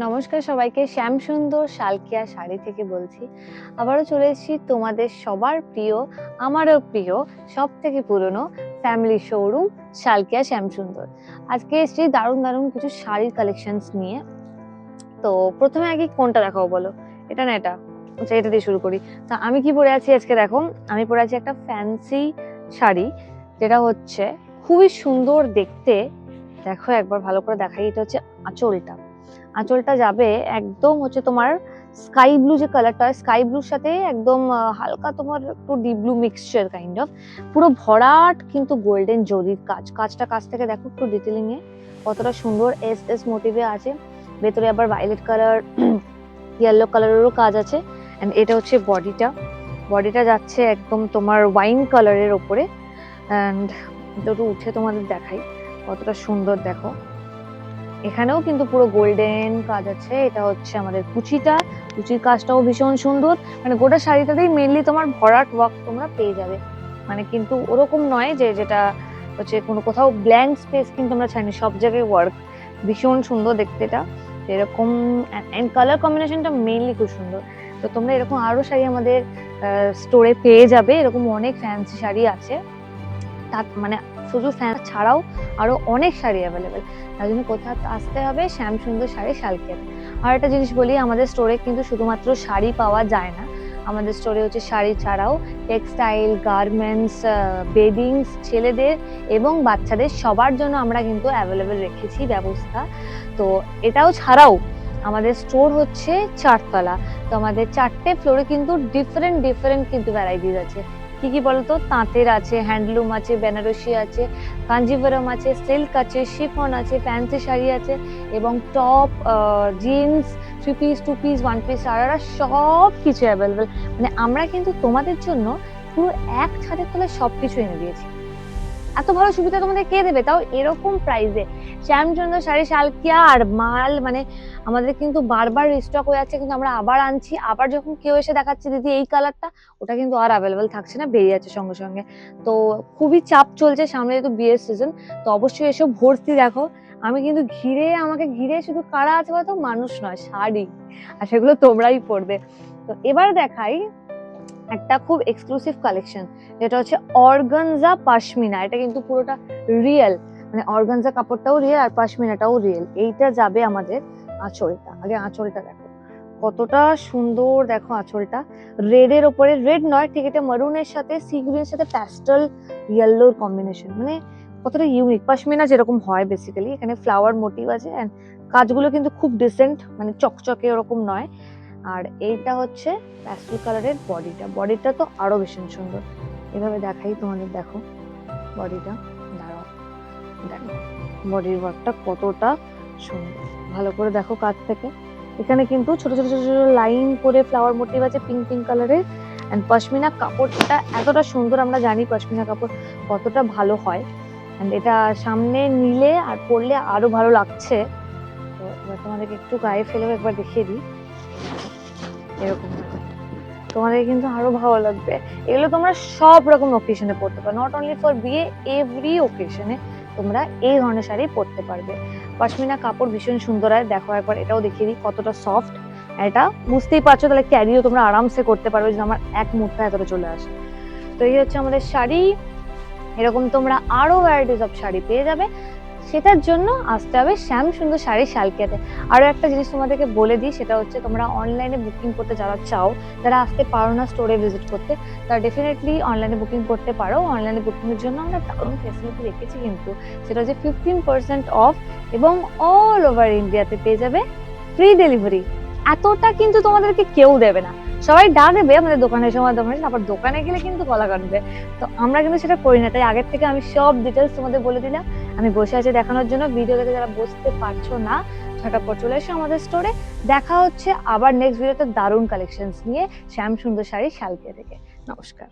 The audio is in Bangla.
নমস্কার সবাইকে, শ্যামসুন্দর শালকিয়া শাড়ি থেকে বলছি। আবারও চলে এসেছি তোমাদের সবার প্রিয়, আমারও প্রিয়, সব থেকে পুরনো ফ্যামিলি শোরুম শালকিয়া শ্যামসুন্দর। আজকে এসেছি দারুণ দারুণ কিছু শাড়ির কালেকশনস নিয়ে। তো প্রথমে আগে কোনটা দেখাবো বলো? এটা না এটা? আচ্ছা, এটা দিয়ে শুরু করি। তা আমি কি পরে আছি আজকে? দেখো, আমি পরে আছি একটা ফ্যান্সি শাড়ি, যেটা হচ্ছে খুবই সুন্দর দেখতে। দেখো একবার ভালো করে দেখাই। এটা হচ্ছে আঁচলটা। আঁচলটা যাবে একদম হচ্ছে তোমার স্কাই ব্লু, যে কালারটা হয় স্কাই ব্লুর সাথে একদম হালকা তোমার একটু deep blue mixture kind of. পুরো ভরাট কিন্তু গোল্ডেন জরির কাজ। কাছ থেকে দেখো একটু ডিটেলিং এ কতটা সুন্দর এস এস মোটিভে আছে। ভেতরে আবার ভায়োলেট কালার, ইয়েলো কালারেরও কাজ আছে। এন্ড এটা হচ্ছে বডিটা। বডিটা যাচ্ছে একদম তোমার ওয়াইন কালারের ওপরে। এন্ড একটু উঠে তোমাদের দেখাই কতটা সুন্দর। দেখো এখানেও কিন্তু পুরো গোল্ডেন কাজ আছে। এটা হচ্ছে আমাদের কুচির কাজটাও ভীষণ সুন্দর। মানে গোটা শাড়িটাতেই মেইনলি তোমার ভরাট ওয়ার্ক তোমরা পেয়ে যাবে। মানে কিন্তু ওরকম নয় যে যেটা হচ্ছে কোনো কোথাও ব্ল্যাঙ্ক স্পেস কিন্তু আমরা চাইনি, সব জায়গায় ওয়ার্ক। ভীষণ সুন্দর দেখতে এটা। এরকম এন্ড কালার কম্বিনেশনটা মেইনলি খুব সুন্দর। তো তোমরা এরকম আরো শাড়ি আমাদের স্টোরে পেয়ে যাবে। এরকম অনেক ফ্যান্সি শাড়ি আছে। তার মানে শুধু ফ্যান ছাড়াও আরো অনেক শাড়ি অ্যাভেলেবেল। তার জন্য কোথাও আসতে হবে শ্যামসুন্দর শাড়ি শালকিয়াতে। আর একটা জিনিস বলি, আমাদের স্টোরে কিন্তু শুধুমাত্র শাড়ি পাওয়া যায় না। আমাদের স্টোরে হচ্ছে শাড়ি ছাড়াও টেক্সটাইল, গার্মেন্টস, বেডিংস, ছেলেদের এবং বাচ্চাদের সবার জন্য আমরা কিন্তু অ্যাভেলেবেল রেখেছি ব্যবস্থা। তো এটাও ছাড়াও আমাদের স্টোর হচ্ছে 4 তলা। তো আমাদের 4টে ফ্লোরে কিন্তু ডিফারেন্ট কিন্তু ভ্যারাইটিস আছে। কি কি বলতো? তাঁতের আছে, হ্যান্ডলুম আছে, বেনারসি আছে, কাঞ্জিভরম আছে, সিল্ক আছে, শিফন আছে, ফ্যান্সি শাড়ি আছে এবং top, jeans, 3 piece, 2 piece, 1 piece, sharara সব কিছু অ্যাভেলেবেল। মানে আমরা কিন্তু তোমাদের জন্য পুরো এক ছাদের তলায় সবকিছু এনে দিয়েছি। এত ভালো সুবিধা তোমাদের কে দেবে, তাও এরকম প্রাইসে? শ্যামচন্দ্র শাড়ি শালকিয়া। আর মাল মানে আমাদের কিন্তু বারবার রিস্টক হয়ে যাচ্ছে, কিন্তু আমরা আবার আনছি। আবার যখন কেউ এসে দেখাচ্ছে দিদি এই কালারটা, ওটা কিন্তু আর অ্যাভেলেবেল থাকছে না, বেরিয়ে যাচ্ছে সঙ্গে সঙ্গে। তো খুবই চাপ চলছে সামনে, যেহেতু বিয়ের সিজন। তো অবশ্যই এসব ভর্তি। দেখো আমি কিন্তু আমাকে ঘিরে শুধু কারা আছে বলতো? মানুষ নয়, শাড়ি। আর সেগুলো তোমরাই পরবে। তো এবার দেখাই একটা খুব এক্সক্লুসিভ কালেকশন, যেটা হচ্ছে অর্গানজা পাশমিনা। এটা কিন্তু পুরোটা রিয়েল, মানে অর্গানজা কাপড়টাও রিয়েল আর পাশমিনাটাও রিয়েল। এইটা যাবে আমাদের আঁচলটা। আগে আঁচলটা দেখো কতটা সুন্দর। দেখো আঁচলটা রেডের ওপরে, রেড নয় ঠিক, এটা মারুনের সাথে সি গ্রিনের সাথে প্যাস্টেল ইয়েলোর কম্বিনেশন। মানে কতটা ইউনিক। পাশমিনা যেরকম হয় বেসিক্যালি, এখানে ফ্লাওয়ার মোটিভ আছে। এন্ড কাজগুলো কিন্তু খুব ডিসেন্ট, মানে চকচকে ওরকম নয়। আর এইটা হচ্ছে প্যাস্টেল কালারের বডিটা তো আরো ভীষণ সুন্দর। এভাবে দেখাই তোমাদের। দেখো বডিটা, দাঁড়াও দেখো বডির ওয়ার্কটা কতটা সুন্দর। ভালো করে দেখো কাছ থেকে। এখানে কিন্তু ছোট ছোট ছোট ছোট লাইন করে ফ্লাওয়ার মোটিভ আছে পিঙ্ক কালারের। এন্ড পশমিনা কাপড়টা এতটা সুন্দর, আমরা জানি পশমিনা কাপড় কতটা ভালো হয়। এন্ড এটা সামনে নিলে আর পরলে আরো ভালো লাগছে। তো এবার তোমাদেরকে একটু গায়ে ফেলেও একবার দেখিয়ে দিই। এরকম তোমাদের কিন্তু আরো ভালো লাগবে। এগুলো তোমরা সব রকম ওকেশনে পড়তে পারো, নট অনলি ফর বিয়ে, এভরি ওকেশনে তোমরা এই ধরনের শাড়ি পরতে পারবে। পশমিনা কাপড় ভীষণ সুন্দর হয়। দেখো একবার এটাও দেখিয়ে দিই কতটা সফট। এটা বুঝতেই পারছো, তাহলে ক্যারিও তোমরা আরামসে করতে পারবে, যদি আমার এক মুঠটা এতটা চলে আসে। তো এই হচ্ছে আমাদের শাড়ি। এরকম তোমরা আরো ভ্যারাইটিস অফ শাড়ি পেয়ে যাবে। সেটার জন্য আসতে হবে শ্যামসুন্দর শাড়ি শালকিয়াতে। আরো একটা জিনিস তোমাদেরকে বলে দিই, সেটা হচ্ছে তোমরা অনলাইনে বুকিং করতে যারা চাও, যারা আসতে পারো না স্টোরে ভিজিট করতে, তারা ডেফিনেটলি অনলাইনে বুকিং করতে পারো। অনলাইনে বুকিং এর জন্য আমরা দারুণ ফেসিলিটি রেখেছি কিন্তু, সেটা হচ্ছে 15% অফ এবং অল ওভার ইন্ডিয়াতে পেয়ে যাবে ফ্রি ডেলিভারি। এতটা কিন্তু তোমাদেরকে কেউ দেবে না। সবাই ডাক দেবে আমাদের দোকানের সময়, আবার দোকানে গেলে কিন্তু গলা কাটবে। তো আমরা কিন্তু সেটা করি না, তাই আগের থেকে আমি সব ডিটেলস তোমাদের বলে দিলাম। আমি বসে আছি দেখানোর জন্য, ভিডিও দেখে যারা বুঝতে পারছো না ঝটাপট চলে এসো আমাদের স্টোরে। দেখা হচ্ছে আবার নেক্সট ভিডিওতে দারুণ কালেকশনস নিয়ে শ্যামসুন্দর শাড়ি শালকিয়া থেকে। নমস্কার।